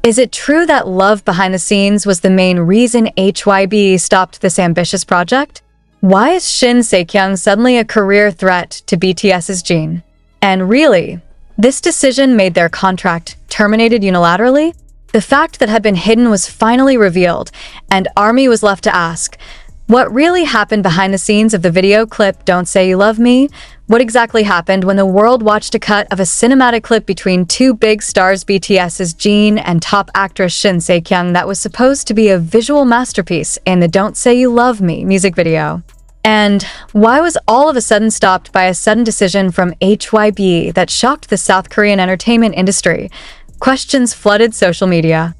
Is it true that love behind the scenes was the main reason HYBE stopped this ambitious project? Why is Shin Se-kyung suddenly a career threat to BTS's Jin? And really, this decision made their contract terminated unilaterally? The fact that had been hidden was finally revealed, and ARMY was left to ask, what really happened behind the scenes of the video clip Don't Say You Love Me? What exactly happened when the world watched a cut of a cinematic clip between two big stars BTS's Jin and top actress Shin Se-kyung that was supposed to be a visual masterpiece in the Don't Say You Love Me music video? And why was all of a sudden stopped by a sudden decision from HYBE that shocked the South Korean entertainment industry? Questions flooded social media.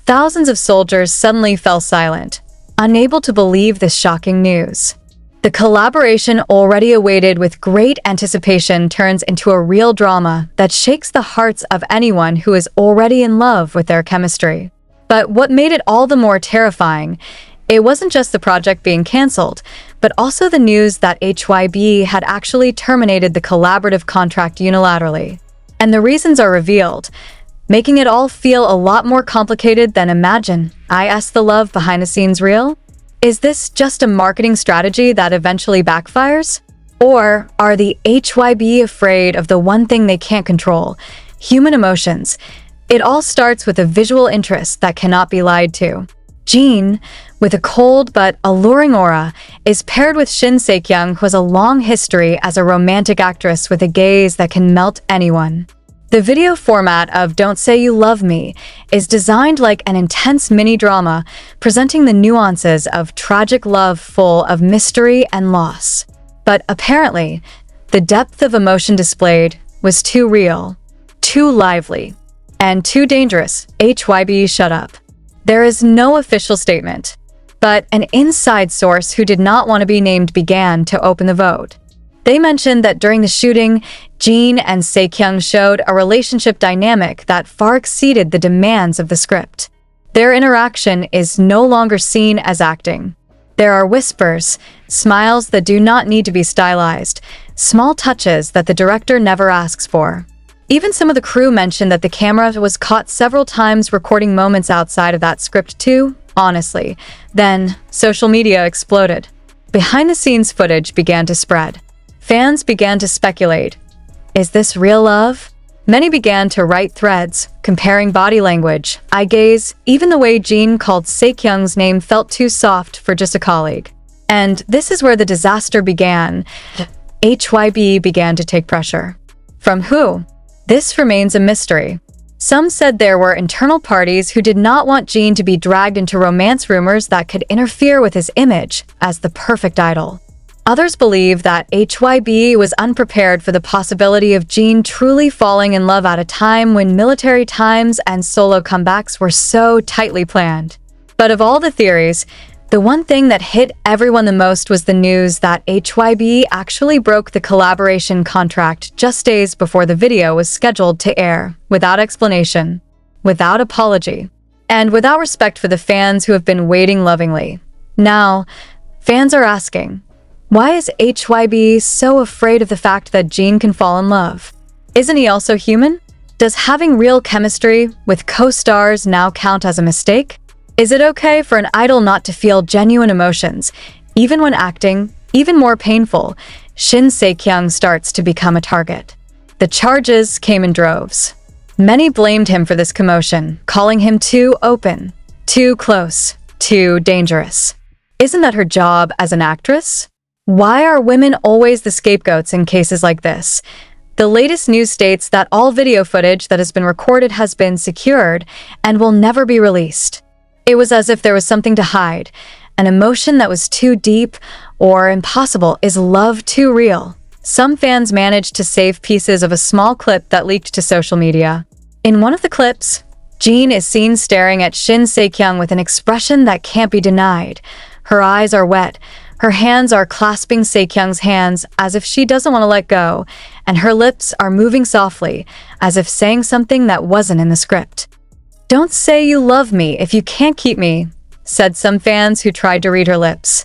Thousands of soldiers suddenly fell silent, unable to believe this shocking news. The collaboration already awaited with great anticipation turns into a real drama that shakes the hearts of anyone who is already in love with their chemistry. But what made it all the more terrifying, it wasn't just the project being cancelled, but also the news that HYBE had actually terminated the collaborative contract unilaterally. And the reasons are revealed, making it all feel a lot more complicated than imagined. Is the love behind the scenes real? Is this just a marketing strategy that eventually backfires? Or are the HYBE afraid of the one thing they can't control, human emotions? It all starts with a visual interest that cannot be lied to. Jin, with a cold but alluring aura, is paired with Shin Se-kyung, who has a long history as a romantic actress with a gaze that can melt anyone. The video format of Don't Say You Love Me is designed like an intense mini-drama, presenting the nuances of tragic love full of mystery and loss. But apparently, the depth of emotion displayed was too real, too lively, and too dangerous. HYBE shut up. There is no official statement, but an inside source who did not want to be named began to open the vote. They mentioned that during the shooting, Jin and Se-kyung showed a relationship dynamic that far exceeded the demands of the script. Their interaction is no longer seen as acting. There are whispers, smiles that do not need to be stylized, small touches that the director never asks for. Even some of the crew mentioned that the camera was caught several times recording moments outside of that script too, honestly. Then, social media exploded. Behind-the-scenes footage began to spread. Fans began to speculate. Is this real love? Many began to write threads, comparing body language, eye gaze, even the way Jin called Se-kyung's name felt too soft for just a colleague. And this is where the disaster began. HYBE began to take pressure. From who? This remains a mystery. Some said there were internal parties who did not want Jin to be dragged into romance rumors that could interfere with his image as the perfect idol. Others believe that HYBE was unprepared for the possibility of Jin truly falling in love at a time when military times and solo comebacks were so tightly planned. But of all the theories, the one thing that hit everyone the most was the news that HYBE actually broke the collaboration contract just days before the video was scheduled to air, without explanation, without apology, and without respect for the fans who have been waiting lovingly. Now, fans are asking, why is HYBE so afraid of the fact that Jin can fall in love? Isn't he also human? Does having real chemistry with co-stars now count as a mistake? Is it okay for an idol not to feel genuine emotions, even when acting, even more painful? Shin Se-kyung starts to become a target. The charges came in droves. Many blamed him for this commotion, calling him too open, too close, too dangerous. Isn't that her job as an actress? Why are women always the scapegoats in cases like this? The latest news states that all video footage that has been recorded has been secured and will never be released. It was as if there was something to hide, an emotion that was too deep or impossible. Is love too real? Some fans managed to save pieces of a small clip that leaked to social media. In one of the clips, Jin is seen staring at Shin Se-kyung with an expression that can't be denied. Her eyes are wet. Her hands are clasping Se-kyung's hands as if she doesn't want to let go, and her lips are moving softly, as if saying something that wasn't in the script. "Don't say you love me if you can't keep me," said some fans who tried to read her lips.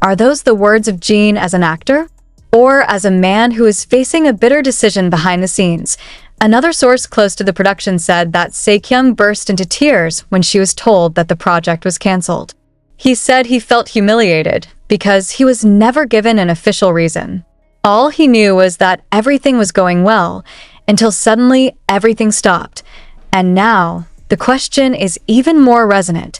Are those the words of Jin as an actor? Or as a man who is facing a bitter decision behind the scenes, Another source close to the production said that Se-kyung burst into tears when she was told that the project was cancelled. He said he felt humiliated because he was never given an official reason. All he knew was that everything was going well until suddenly everything stopped. And now, the question is even more resonant.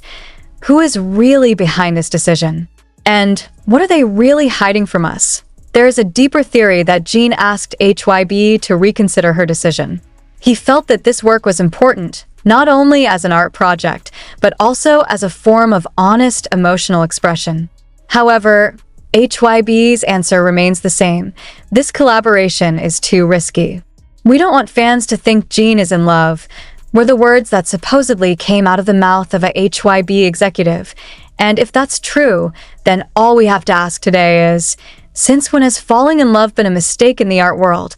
Who is really behind this decision? And what are they really hiding from us? There is a deeper theory that Jin asked HYBE to reconsider her decision. He felt that this work was important, not only as an art project, but also as a form of honest emotional expression. However, HYBE's answer remains the same. This collaboration is too risky. We don't want fans to think Jin is in love, were the words that supposedly came out of the mouth of a HYBE executive. And if that's true, then all we have to ask today is, since when has falling in love been a mistake in the art world?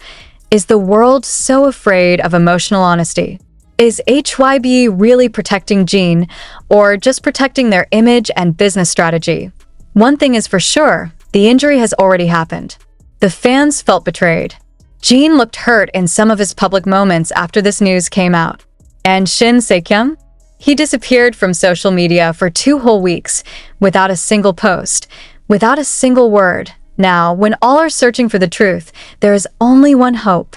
Is the world so afraid of emotional honesty? Is HYBE really protecting Jin, or just protecting their image and business strategy? One thing is for sure, the injury has already happened. The fans felt betrayed. Jin looked hurt in some of his public moments after this news came out. And Shin Se-kyung? He disappeared from social media for 2 whole weeks, without a single post, without a single word. Now, when all are searching for the truth, there is only one hope.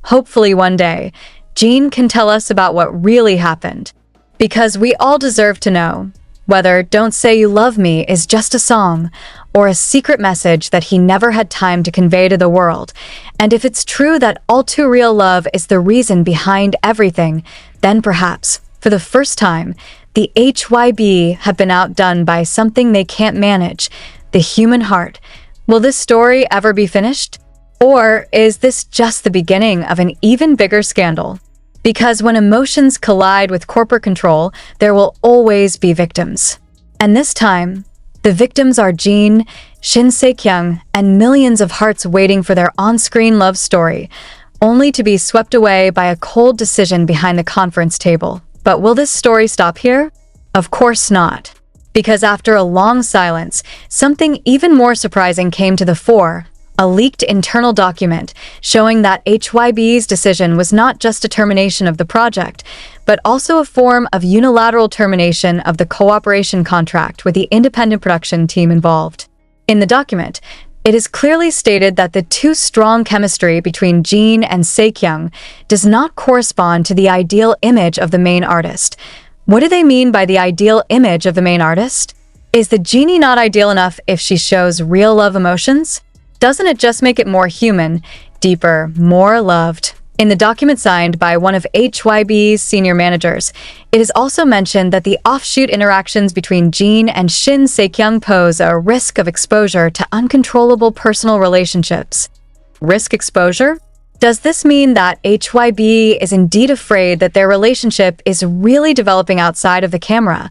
Hopefully one day, Jin can tell us about what really happened. Because we all deserve to know whether "Don't Say You Love Me" is just a song, or a secret message that he never had time to convey to the world. And if it's true that all too real love is the reason behind everything, then perhaps, for the first time, the HYBE have been outdone by something they can't manage, the human heart. Will this story ever be finished? Or is this just the beginning of an even bigger scandal? Because when emotions collide with corporate control, there will always be victims. And this time, the victims are Jin, Shin Se-kyung, and millions of hearts waiting for their on-screen love story, only to be swept away by a cold decision behind the conference table. But will this story stop here? Of course not. Because after a long silence, something even more surprising came to the fore, a leaked internal document showing that HYBE's decision was not just a termination of the project, but also a form of unilateral termination of the cooperation contract with the independent production team involved. In the document, it is clearly stated that the too strong chemistry between Jin and Se-kyung does not correspond to the ideal image of the main artist. What do they mean by the ideal image of the main artist? Is the genie not ideal enough if she shows real love emotions? Doesn't it just make it more human, deeper, more loved? In the document signed by one of HYBE's senior managers, it is also mentioned that the offshoot interactions between Jin and Shin Se-kyung pose a risk of exposure to uncontrollable personal relationships. Risk exposure? Does this mean that HYBE is indeed afraid that their relationship is really developing outside of the camera?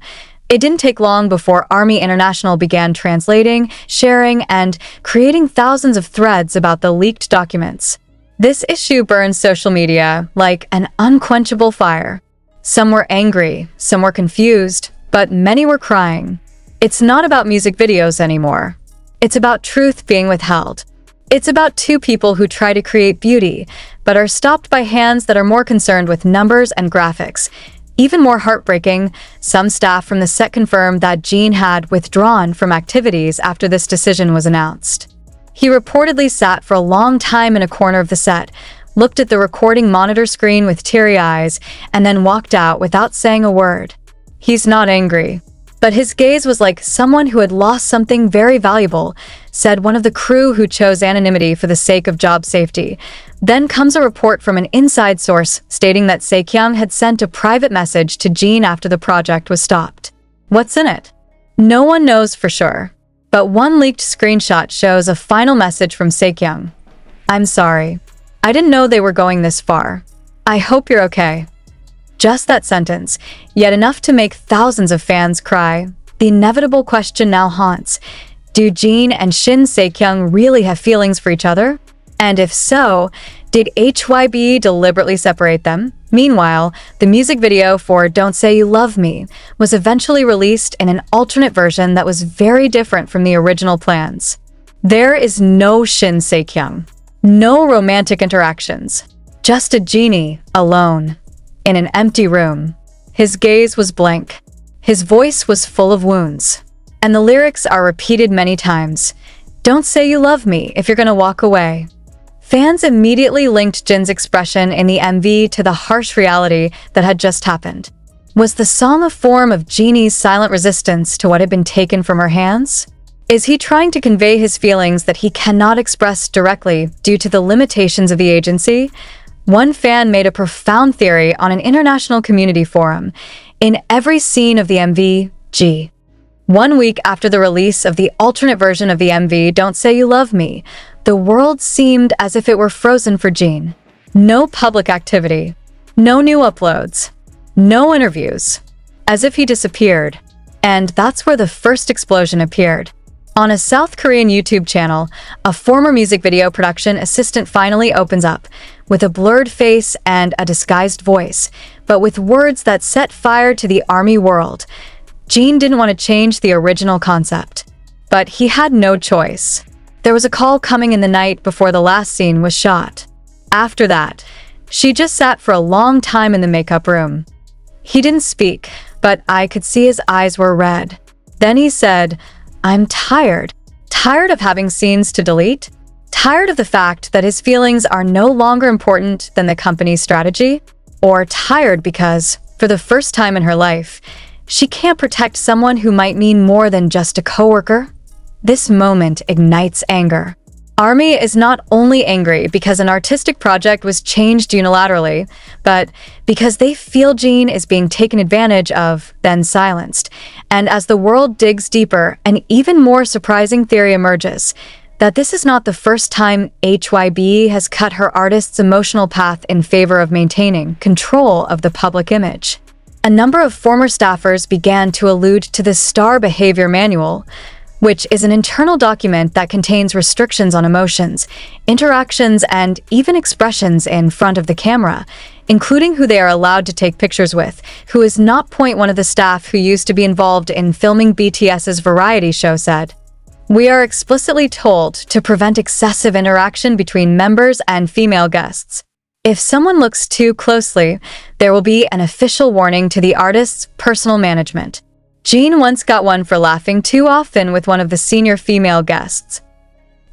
It didn't take long before Army International began translating, sharing, and creating thousands of threads about the leaked documents. This issue burned social media like an unquenchable fire. Some were angry, some were confused, but many were crying. It's not about music videos anymore. It's about truth being withheld. It's about 2 people who try to create beauty, but are stopped by hands that are more concerned with numbers and graphics. Even more heartbreaking, some staff from the set confirmed that Jin had withdrawn from activities after this decision was announced. He reportedly sat for a long time in a corner of the set, looked at the recording monitor screen with teary eyes, and then walked out without saying a word. He's not angry, but his gaze was like someone who had lost something very valuable, said one of the crew who chose anonymity for the sake of job safety. Then comes a report from an inside source stating that Se-kyung had sent a private message to Jin after the project was stopped. What's in it? No one knows for sure, but one leaked screenshot shows a final message from Se-kyung. "I'm sorry. I didn't know they were going this far. I hope you're okay." Just that sentence, yet enough to make thousands of fans cry. The inevitable question now haunts: do Jin and Shin Se-kyung really have feelings for each other? And if so, did HYBE deliberately separate them? Meanwhile, the music video for "Don't Say You Love Me" was eventually released in an alternate version that was very different from the original plans. There is no Shin Se-kyung, no romantic interactions, Just a genie, alone, in an empty room. His gaze was blank. His voice was full of wounds. And the lyrics are repeated many times. Don't say you love me if you're gonna walk away. Fans immediately linked Jin's expression in the MV to the harsh reality that had just happened. Was the song a form of Genie's silent resistance to what had been taken from her hands? Is he trying to convey his feelings that he cannot express directly due to the limitations of the agency? One fan made a profound theory on an international community forum. In every scene of the MV, G. 1 week after the release of the alternate version of the MV, Don't Say You Love Me, the world seemed as if it were frozen for Jin. No public activity, no new uploads, no interviews, as if he disappeared. And that's where the first explosion appeared. On a South Korean YouTube channel, a former music video production assistant finally opens up, with a blurred face and a disguised voice, but with words that set fire to the ARMY world. Jin didn't want to change the original concept, but he had no choice. There was a call coming in the night before the last scene was shot. After that, she just sat for a long time in the makeup room. He didn't speak, but I could see his eyes were red. Then he said, I'm tired. Tired of having scenes to delete? Tired of the fact that his feelings are no longer important than the company's strategy? Or tired because, for the first time in her life, she can't protect someone who might mean more than just a coworker? This moment ignites anger. ARMY is not only angry because an artistic project was changed unilaterally, but because they feel Jin is being taken advantage of, then silenced. And as the world digs deeper, an even more surprising theory emerges, that this is not the first time HYBE has cut her artist's emotional path in favor of maintaining control of the public image. A number of former staffers began to allude to the Star Behavior Manual, which is an internal document that contains restrictions on emotions, interactions, and even expressions in front of the camera, including who they are allowed to take pictures with, who is not one of the staff who used to be involved in filming BTS's variety show said. We are explicitly told to prevent excessive interaction between members and female guests. If someone looks too closely, there will be an official warning to the artist's personal management. Jin once got one for laughing too often with one of the senior female guests.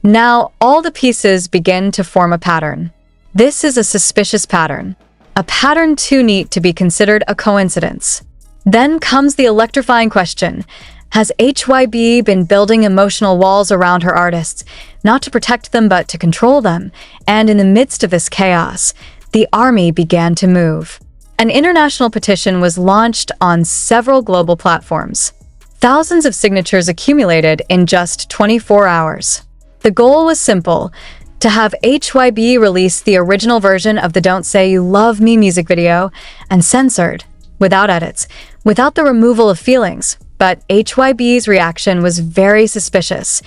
Now, all the pieces begin to form a pattern. This is a suspicious pattern. A pattern too neat to be considered a coincidence. Then comes the electrifying question. Has HYBE been building emotional walls around her artists, not to protect them but to control them? And in the midst of this chaos, the ARMY began to move. An international petition was launched on several global platforms. Thousands of signatures accumulated in just 24 hours. The goal was simple, to have HYBE release the original version of the Don't Say You Love Me music video, and censored, without edits, without the removal of feelings. But HYBE's reaction was very suspicious.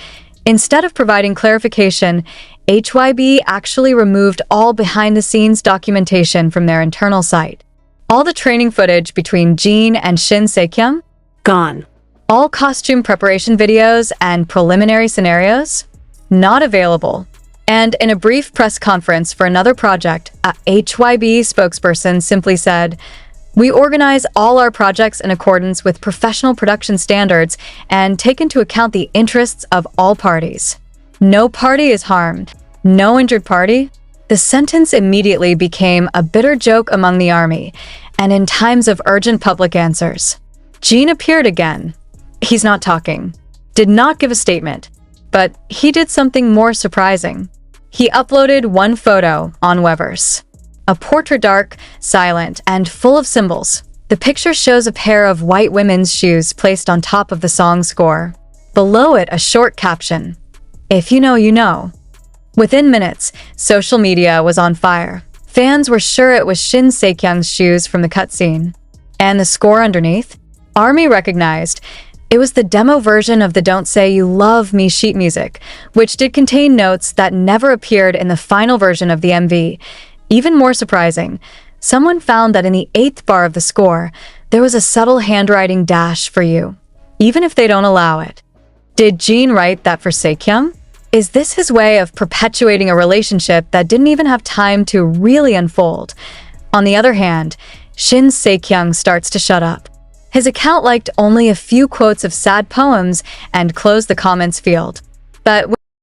Instead of providing clarification, HYBE actually removed all behind-the-scenes documentation from their internal site. All the training footage between Jin and Shin Se-kyung? Gone. All costume preparation videos and preliminary scenarios? Not available. And in a brief press conference for another project, a HYBE spokesperson simply said, We organize all our projects in accordance with professional production standards and take into account the interests of all parties. No party is harmed. No injured party. The sentence immediately became a bitter joke among the army, and in times of urgent public answers. Jin appeared again. He's not talking. Did not give a statement. But he did something more surprising. He uploaded one photo on Weverse. A portrait dark, silent, and full of symbols. The picture shows a pair of white women's shoes placed on top of the song score. Below it, a short caption. If you know, you know. Within minutes, social media was on fire. Fans were sure it was Shin Se-kyung's shoes from the cutscene. And the score underneath? ARMY recognized. It was the demo version of the Don't Say You Love Me sheet music, which did contain notes that never appeared in the final version of the MV. Even more surprising, someone found that in the 8th bar of the score, there was a subtle handwriting dash for you, even if they don't allow it. Did Jin write that for Se-kyung? Is this his way of perpetuating a relationship that didn't even have time to really unfold? On the other hand, Shin Se-kyung starts to shut up. His account liked only a few quotes of sad poems and closed the comments field. But